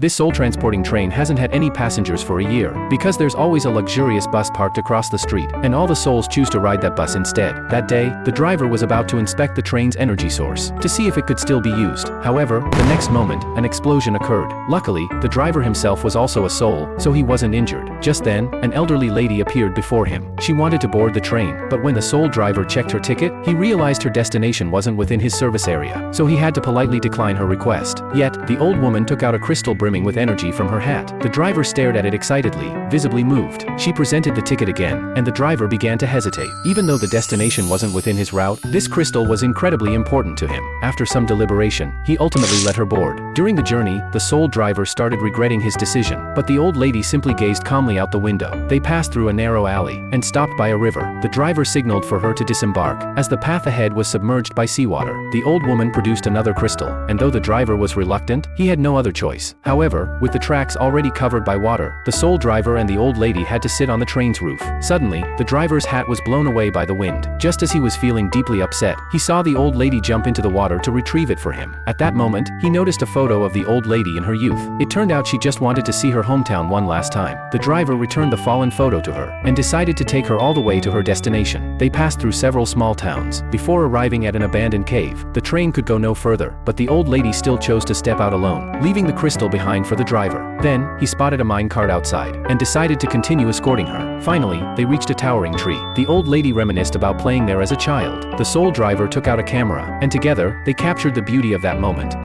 This soul-transporting train hasn't had any passengers for a year, because there's always a luxurious bus parked across the street, and all the souls choose to ride that bus instead. That day, the driver was about to inspect the train's energy source, to see if it could still be used. However, the next moment, an explosion occurred. Luckily, the driver himself was also a soul, so he wasn't injured. Just then, an elderly lady appeared before him. She wanted to board the train, but when the soul driver checked her ticket, he realized her destination wasn't within his service area, so he had to politely decline her request. Yet, the old woman took out a crystal brimming with energy from her hat. The driver stared at it excitedly, visibly moved. She presented the ticket again, and the driver began to hesitate. Even though the destination wasn't within his route, this crystal was incredibly important to him. After some deliberation, he ultimately let her board. During the journey, the soul driver started regretting his decision, but the old lady simply gazed calmly out the window. They passed through a narrow alley, and stopped by a river. The driver signaled for her to disembark, as the path ahead was submerged by seawater. The old woman produced another crystal, and though the driver was reluctant, he had no other choice. However, with the tracks already covered by water, the soul driver and the old lady had to sit on the train's roof. Suddenly, the driver's hat was blown away by the wind. Just as he was feeling deeply upset, he saw the old lady jump into the water to retrieve it for him. At that moment, he noticed a photo of the old lady in her youth. It turned out she just wanted to see her hometown one last time. The driver returned the fallen photo to her, and decided to take her all the way to her destination. They passed through several small towns. Before arriving at an abandoned cave, the train could go no further, but the old lady still chose to step out alone, leaving the crystal behind for the driver. Then, he spotted a minecart outside, and decided to continue escorting her. Finally, they reached a towering tree. The old lady reminisced about playing there as a child. The soul driver took out a camera, and together, they captured the beauty of that moment.